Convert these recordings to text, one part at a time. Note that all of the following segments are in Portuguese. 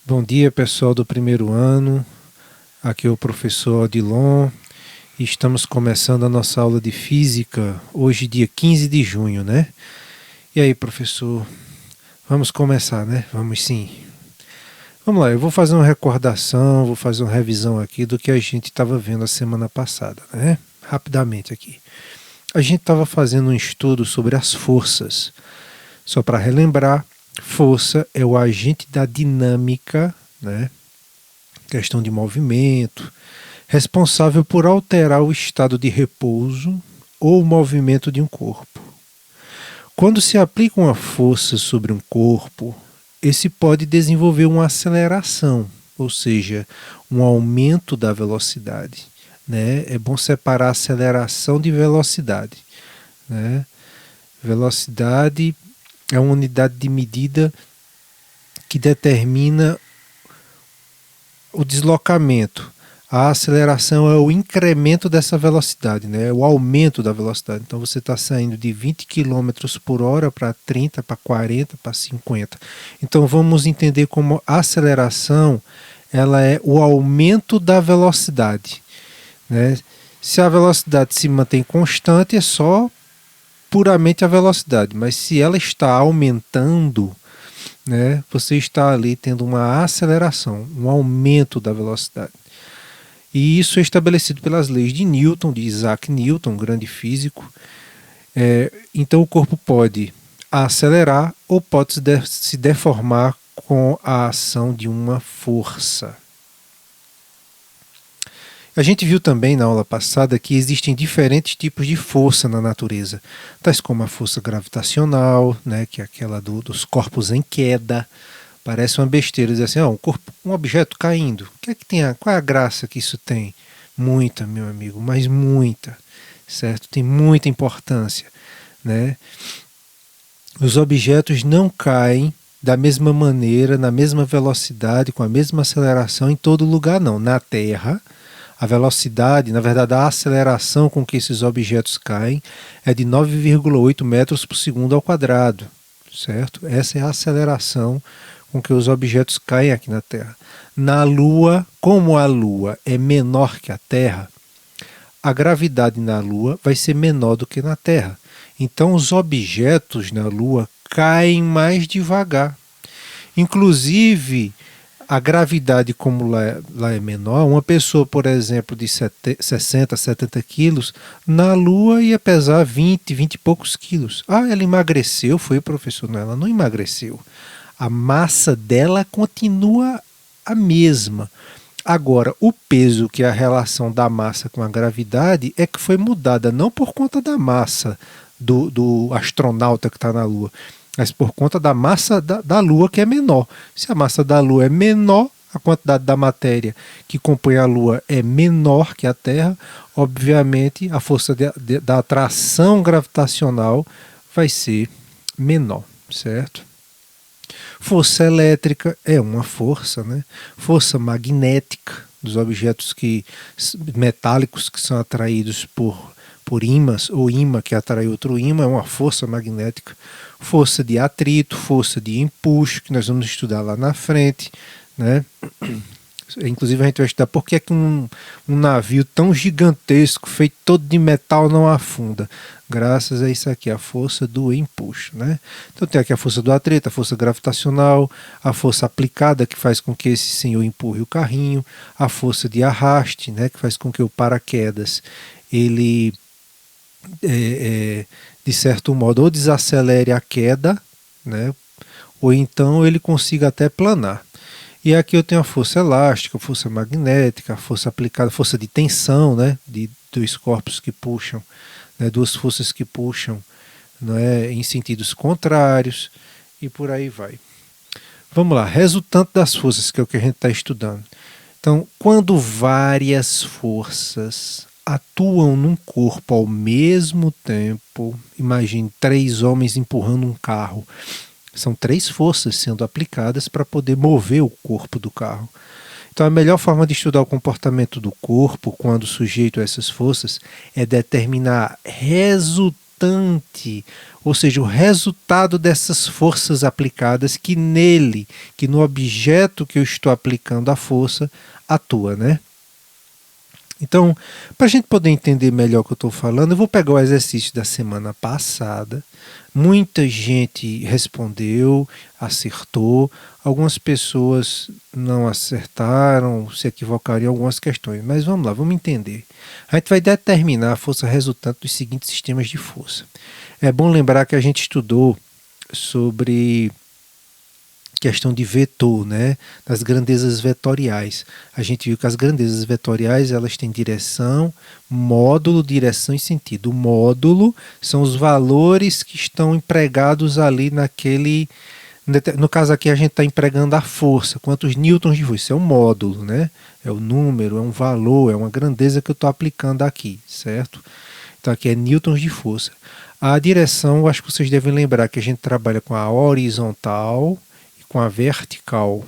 Bom dia, pessoal do primeiro ano. Aqui é o professor Odilon e estamos começando a nossa aula de física hoje, dia 15 de junho, né? E aí, professor? Vamos começar, né? Vamos sim. Vamos lá, eu vou fazer uma recordação, vou fazer uma revisão aqui do que a gente estava vendo a semana passada, né? Rapidamente aqui. A gente estava fazendo um estudo sobre as forças. Só para relembrar, força é o agente da dinâmica, né? Questão de movimento, responsável por alterar o estado de repouso ou o movimento de um corpo. Quando se aplica uma força sobre um corpo, esse pode desenvolver uma aceleração, ou seja, um aumento da velocidade. Né? É bom separar aceleração de velocidade. Né? Velocidade é uma unidade de medida que determina o deslocamento. A aceleração é o incremento dessa velocidade, né? O aumento da velocidade. Então você está saindo de 20 quilômetros por hora para 30, para 40, para 50. Então vamos entender como a aceleração ela é o aumento da velocidade. Né? Se a velocidade se mantém constante, é só puramente a velocidade. Mas se ela está aumentando, né, você está ali tendo uma aceleração, um aumento da velocidade. E isso é estabelecido pelas leis de Newton, de Isaac Newton, um grande físico. Então o corpo pode acelerar ou pode se deformar com a ação de uma força. A gente viu também na aula passada que existem diferentes tipos de força na natureza, tais como a força gravitacional, né, que é aquela dos corpos em queda. Parece uma besteira dizer assim, um objeto caindo. O que é que tem? Qual é a graça que isso tem? Muita, meu amigo, mas muita, certo? Tem muita importância, né? Os objetos não caem da mesma maneira, na mesma velocidade, com a mesma aceleração em todo lugar, não. Na Terra, a velocidade, na verdade, a aceleração com que esses objetos caem é de 9,8 metros por segundo ao quadrado, certo? Essa é a aceleração com que os objetos caem aqui na Terra. Na Lua, como a Lua é menor que a Terra, a gravidade na Lua vai ser menor do que na Terra. Então, os objetos na Lua caem mais devagar. Inclusive, a gravidade, como lá é menor, uma pessoa, por exemplo, de 60, 70 quilos, na Lua ia pesar 20, 20 e poucos quilos. Ah, ela emagreceu, foi, professor? Não, ela não emagreceu. A massa dela continua a mesma. Agora, o peso, que é a relação da massa com a gravidade, é que foi mudada não por conta da massa do astronauta que está na Lua, mas por conta da massa da Lua, que é menor. Se a massa da Lua é menor, a quantidade da matéria que compõe a Lua é menor que a Terra, obviamente a força da atração gravitacional vai ser menor, certo? Força elétrica é uma força, né? Força magnética dos objetos metálicos que são atraídos por ímãs, ou ímã que atrai outro ímã, é uma força magnética. Força de atrito, força de empuxo, que nós vamos estudar lá na frente, né? Inclusive a gente vai estudar por que é que um navio tão gigantesco, feito todo de metal, não afunda. Graças a isso aqui, a força do empuxo. Né? Então tem aqui a força do atrito, a força gravitacional, a força aplicada, que faz com que esse senhor empurre o carrinho, a força de arraste, né, que faz com que o paraquedas ele, de certo modo, ou desacelere a queda, né, ou então ele consiga até planar. E aqui eu tenho a força elástica, a força magnética, a força aplicada, a força de tensão, né, de dois corpos que puxam, né, duas forças que puxam, não é, em sentidos contrários, e por aí vai. Vamos lá, resultante das forças, que é o que a gente está estudando. Então, quando várias forças atuam num corpo ao mesmo tempo, imagine 3 homens empurrando um carro. São 3 forças sendo aplicadas para poder mover o corpo do carro. Então, a melhor forma de estudar o comportamento do corpo quando sujeito a essas forças é determinar resultante resultante, ou seja, o resultado dessas forças aplicadas que nele, que no objeto que eu estou aplicando a força, atua, né? Então, para a gente poder entender melhor o que eu estou falando, eu vou pegar o exercício da semana passada. Muita gente respondeu, acertou. Algumas pessoas não acertaram, se equivocaram em algumas questões. Mas vamos lá, vamos entender. A gente vai determinar a força resultante dos seguintes sistemas de força. É bom lembrar que a gente estudou sobre questão de vetor, né, das grandezas vetoriais. A gente viu que as grandezas vetoriais, elas têm direção, módulo, direção e sentido. O módulo são os valores que estão empregados ali naquele... No caso aqui a gente está empregando a força, quantos newtons de força, isso é um módulo, né? É o número, é um valor, é uma grandeza que eu estou aplicando aqui, certo? Então aqui é newtons de força. A direção, eu acho que vocês devem lembrar que a gente trabalha com a horizontal, com a vertical.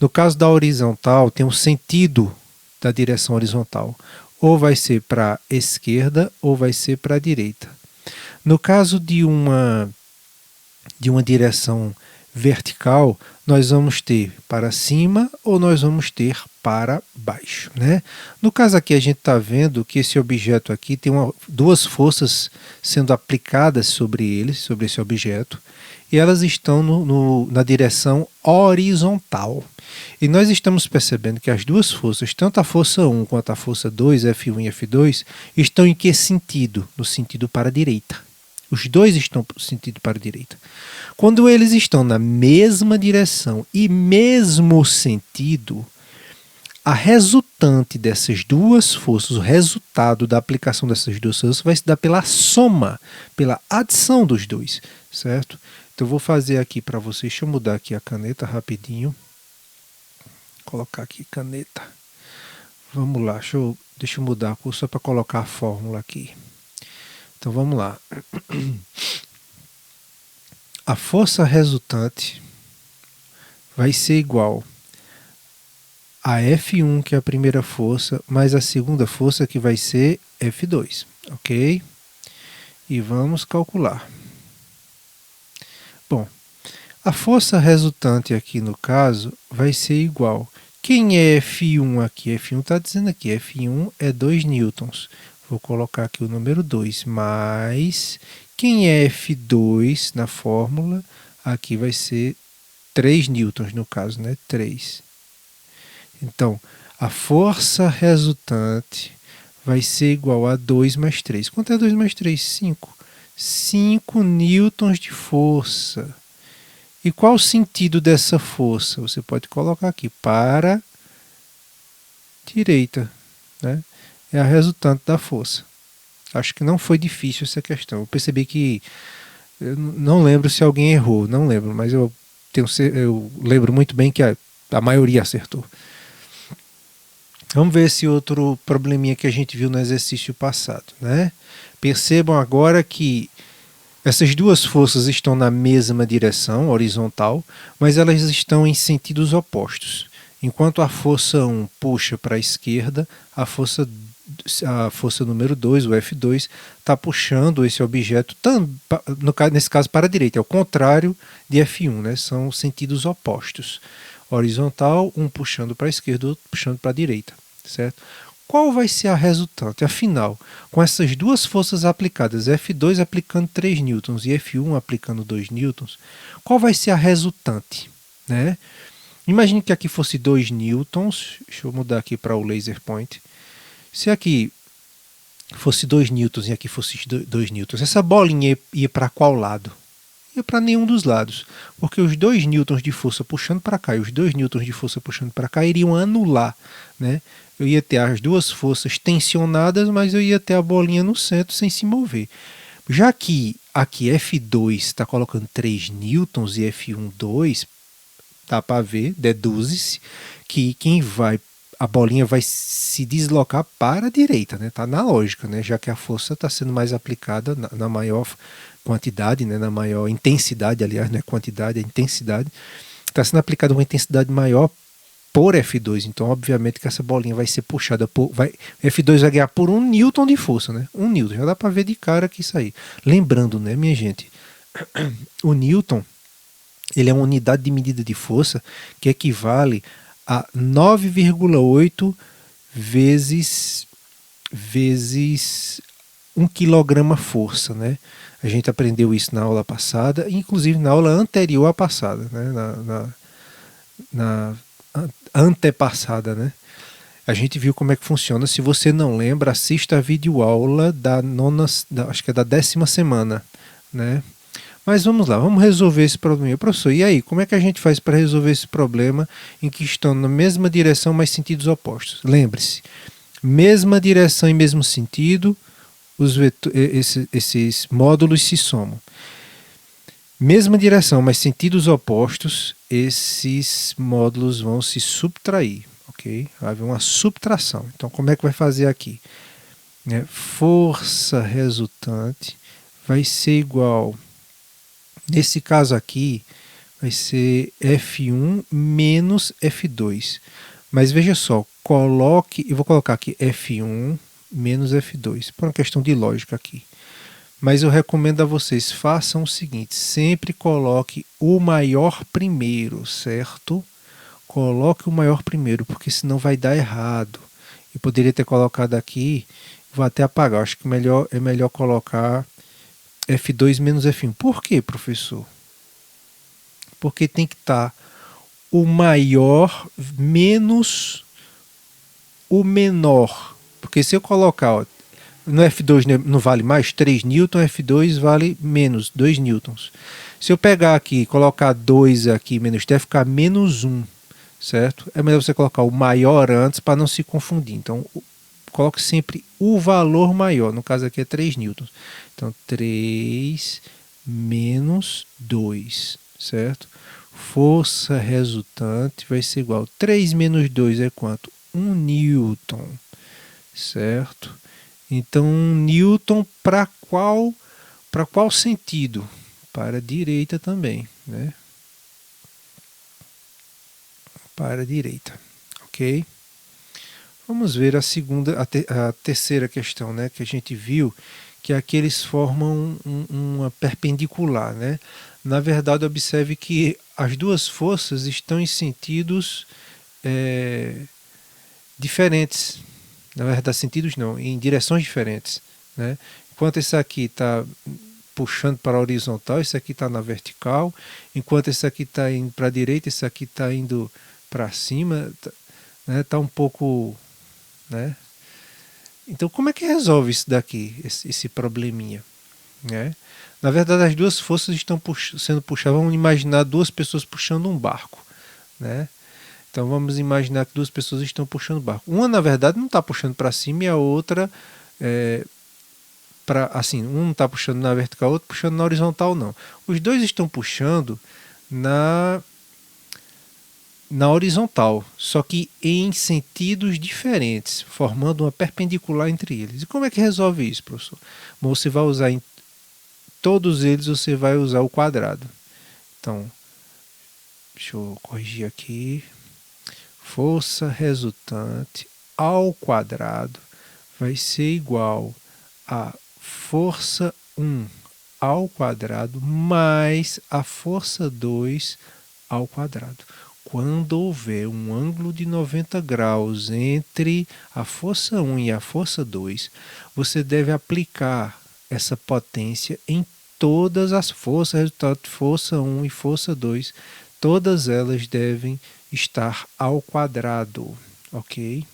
No caso da horizontal, tem um sentido da direção horizontal. Ou vai ser para a esquerda ou vai ser para a direita. No caso de uma direção vertical, nós vamos ter para cima ou nós vamos ter para baixo, né? No caso aqui a gente está vendo que esse objeto aqui tem duas forças sendo aplicadas sobre ele, sobre esse objeto, e elas estão na direção horizontal. E nós estamos percebendo que as duas forças, tanto a força 1 quanto a força 2, F1 e F2, estão em que sentido? No sentido para a direita. Os dois estão no sentido para a direita. Quando eles estão na mesma direção e mesmo sentido, a resultante dessas duas forças, o resultado da aplicação dessas duas forças vai se dar pela soma, pela adição dos dois, certo? Então eu vou fazer aqui para vocês, deixa eu mudar aqui a caneta rapidinho. Colocar aqui caneta. Vamos lá, deixa eu mudar a cor só para colocar a fórmula aqui. Então vamos lá. A força resultante vai ser igual a F1, que é a primeira força, mais a segunda força, que vai ser F2, ok? E vamos calcular. Bom, a força resultante aqui no caso vai ser igual. Quem é F1 aqui? F1 está dizendo aqui, F1 é 2 newtons. Vou colocar aqui o número 2, mais quem é F2 na fórmula, aqui vai ser 3 newtons no caso, né? 3. Então, a força resultante vai ser igual a 2 mais 3. Quanto é 2 mais 3? 5. 5 newtons de força. E qual o sentido dessa força? Você pode colocar aqui, para direita, né? É a resultante da força. Acho que não foi difícil essa questão. Eu percebi que... Eu não lembro se alguém errou, não lembro, mas eu lembro muito bem que a maioria acertou. Vamos ver esse outro probleminha que a gente viu no exercício passado, né? Percebam agora que essas duas forças estão na mesma direção, horizontal, mas elas estão em sentidos opostos. Enquanto a força 1 puxa para a esquerda, a força número 2, o F2, está puxando esse objeto, nesse caso, para a direita. É o contrário de F1, né? São sentidos opostos. Horizontal, um puxando para a esquerda, outro puxando para a direita, certo? Qual vai ser a resultante? Afinal, com essas duas forças aplicadas, F2 aplicando 3 newtons e F1 aplicando 2 newtons, qual vai ser a resultante, né? Imagine que aqui fosse 2 newtons, deixa eu mudar aqui para o laser point. Se aqui fosse 2 newtons e aqui fosse 2 newtons, essa bolinha ia para qual lado? Ia para nenhum dos lados, porque os 2 newtons de força puxando para cá e os 2 newtons de força puxando para cá iriam anular, né? Eu ia ter as duas forças tensionadas, mas eu ia ter a bolinha no centro sem se mover. Já que aqui F2 está colocando 3 newtons e F1 2, dá para ver, deduz-se que a bolinha vai se deslocar para a direita, né? Tá na lógica, né? Já que a força está sendo mais aplicada na maior quantidade, né? Na maior intensidade, aliás, não é quantidade, é intensidade. Está sendo aplicada uma intensidade maior por F2. Então, obviamente que essa bolinha vai ser puxada por... F2 vai ganhar por 1 newton de força, né? 1 newton. Já dá para ver de cara que isso aí. Lembrando, né, minha gente? O newton, ele é uma unidade de medida de força que equivale a 9,8 vezes 1 quilograma força, né? A gente aprendeu isso na aula passada, inclusive na aula anterior à passada, né? Na antepassada, né? A gente viu como é que funciona. Se você não lembra, assista a videoaula acho que é da 10ª semana, né? Mas vamos lá, vamos resolver esse problema. Professor, e aí, como é que a gente faz para resolver esse problema em que estão na mesma direção, mas sentidos opostos? Lembre-se, mesma direção e mesmo sentido, esses módulos se somam. Mesma direção, mas sentidos opostos, esses módulos vão se subtrair, ok? Vai haver uma subtração. Então, como é que vai fazer aqui? Força resultante vai ser igual, nesse caso aqui, vai ser F1 menos F2. Mas veja só, eu vou colocar aqui F1 menos F2, por uma questão de lógica aqui. Mas eu recomendo a vocês, façam o seguinte, sempre coloque o maior primeiro, certo? Coloque o maior primeiro, porque senão vai dar errado. Eu poderia ter colocado aqui, vou até apagar, acho que é melhor colocar F2 menos F1. Por quê, professor? Porque tem que estar o maior menos o menor. Porque se eu colocar, ó, no F2 não vale mais 3 newtons, F2 vale menos 2 newtons. Se eu pegar aqui e colocar 2 aqui menos 10, ficar menos 1, certo? É melhor você colocar o maior antes para não se confundir. Então, coloque sempre o valor maior. No caso aqui é 3 newtons. Então, 3 menos 2, certo? Força resultante vai ser igual. 3 menos 2 é quanto? 1 newton, certo? Então, 1 newton para qual sentido? Para a direita também, né? Para a direita, ok? Vamos ver a terceira questão, né? Que a gente viu que aqui eles formam uma perpendicular, né? Na verdade, observe que as duas forças estão em sentidos diferentes. Na verdade, sentidos não, em direções diferentes, né? Enquanto esse aqui está puxando para a horizontal, esse aqui está na vertical, enquanto esse aqui está indo para a direita, esse aqui está indo para cima, né? Está um pouco, né? Então, como é que resolve isso daqui, esse probleminha, né? Na verdade, as duas forças estão sendo puxadas. Vamos imaginar duas pessoas puxando um barco, né? Então vamos imaginar que duas pessoas estão puxando o barco. Uma, na verdade, não está puxando para cima e a outra, assim, um não está puxando na vertical, o outro puxando na horizontal, não. Os dois estão puxando na horizontal, só que em sentidos diferentes, formando uma perpendicular entre eles. E como é que resolve isso, professor? Bom, você vai usar em todos eles, você vai usar o quadrado. Então, deixa eu corrigir aqui. Força resultante ao quadrado vai ser igual a força 1 ao quadrado mais a força 2 ao quadrado. Quando houver um ângulo de 90 graus entre a força 1 e a força 2, você deve aplicar essa potência em todas as forças, resultado força 1 e força 2, todas elas devem estar ao quadrado, ok?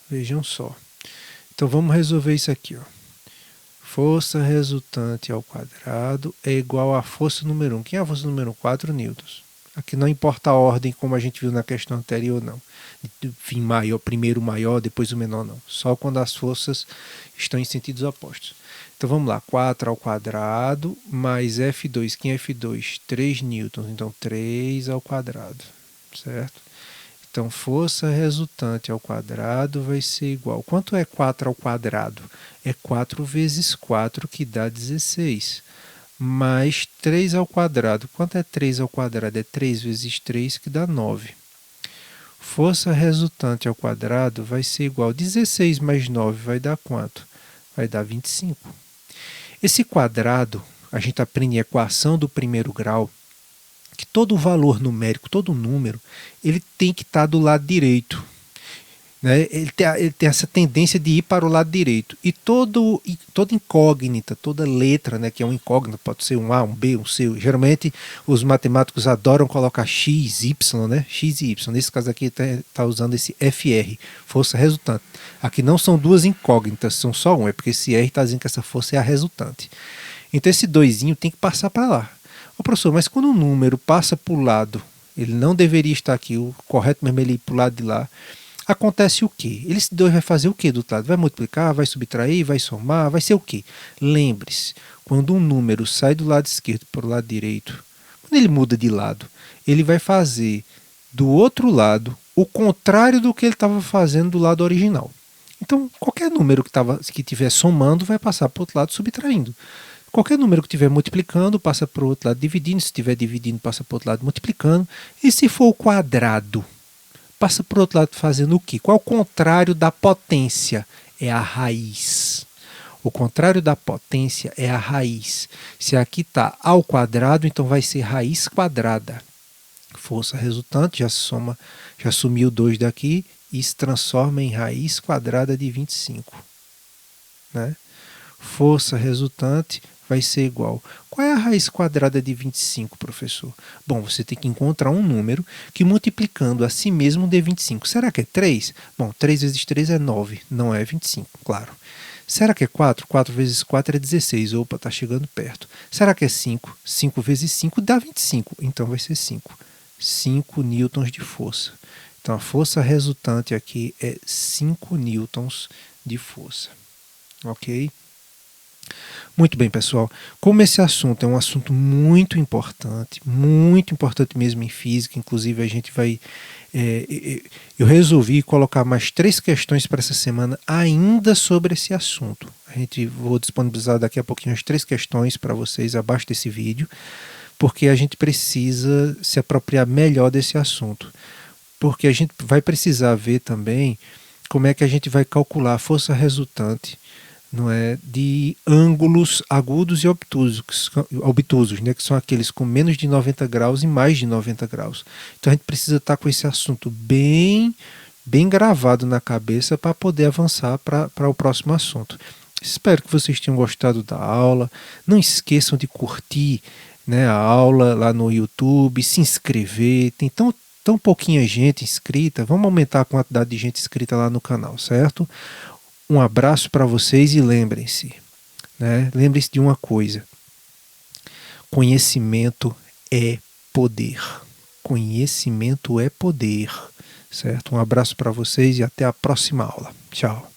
Vejam só. Então vamos resolver isso aqui, ó. Força resultante ao quadrado é igual à força número 1. Quem é a força número 1? 4 newtons. Aqui não importa a ordem, como a gente viu na questão anterior, não. Enfim, maior, primeiro o maior, depois o menor, não. Só quando as forças estão em sentidos opostos. Então vamos lá, 4 ao quadrado mais F2. Quem é F2? 3 newtons, então 3 ao quadrado, certo? Então força resultante ao quadrado vai ser igual. Quanto é 4 ao quadrado? É 4 vezes 4 que dá 16. mais 3 ao quadrado. Quanto é 3 ao quadrado? É 3 vezes 3 que dá 9. Força resultante ao quadrado vai ser igual a 16 mais 9 vai dar quanto? Vai dar 25. Esse quadrado, a gente aprende em equação do primeiro grau, que todo valor numérico, todo número, ele tem que estar do lado direito. Né? Ele tem essa tendência de ir para o lado direito. E toda incógnita, toda letra, né, que é uma incógnita, pode ser um A, um B, um C. Geralmente os matemáticos adoram colocar X, Y, né? X e Y. Nesse caso aqui está usando esse FR, força resultante. Aqui não são duas incógnitas, são só uma, é porque esse R está dizendo que essa força é a resultante. Então esse doisinho tem que passar para lá. Ô professor, mas quando um número passa para o lado, ele não deveria estar aqui, o correto mesmo é ele ir para o lado de lá. Acontece o quê? Esse 2 vai fazer o quê do outro lado? Vai multiplicar, vai subtrair, vai somar, vai ser o quê? Lembre-se, quando um número sai do lado esquerdo para o lado direito, quando ele muda de lado, ele vai fazer do outro lado o contrário do que ele estava fazendo do lado original. Então, qualquer número que estiver somando vai passar para o outro lado subtraindo. Qualquer número que estiver multiplicando passa para o outro lado dividindo, se estiver dividindo passa para o outro lado multiplicando. E se for o quadrado? Passa por outro lado fazendo o quê? Qual é o contrário da potência? É a raiz. O contrário da potência é a raiz. Se aqui está ao quadrado, então vai ser raiz quadrada. Força resultante já sumiu 2 daqui e se transforma em raiz quadrada de 25. Né? Força resultante vai ser igual. Qual é a raiz quadrada de 25, professor? Bom, você tem que encontrar um número que multiplicando a si mesmo dê 25. Será que é 3? Bom, 3 vezes 3 é 9, não é 25, claro. Será que é 4? 4 vezes 4 é 16. Opa, está chegando perto. Será que é 5? 5 vezes 5 dá 25, então vai ser 5. 5 newtons de força. Então a força resultante aqui é 5 newtons de força. Ok? Muito bem, pessoal. Como esse assunto é um assunto muito importante mesmo em física, inclusive a gente vai. Eu resolvi colocar mais 3 questões para essa semana ainda sobre esse assunto. Vou disponibilizar daqui a pouquinho as 3 questões para vocês abaixo desse vídeo, porque a gente precisa se apropriar melhor desse assunto. Porque a gente vai precisar ver também como é que a gente vai calcular a força resultante, não é, de ângulos agudos e obtusos, né, que são aqueles com menos de 90 graus e mais de 90 graus. Então a gente precisa estar com esse assunto bem gravado na cabeça para poder avançar para o próximo assunto. Espero que vocês tenham gostado da aula. Não esqueçam de curtir, né, a aula lá no YouTube, se inscrever. Tem tão pouquinha gente inscrita. Vamos aumentar a quantidade de gente inscrita lá no canal, certo? Um abraço para vocês e lembrem-se, né? Lembrem-se de uma coisa: conhecimento é poder. Conhecimento é poder, certo? Um abraço para vocês e até a próxima aula. Tchau.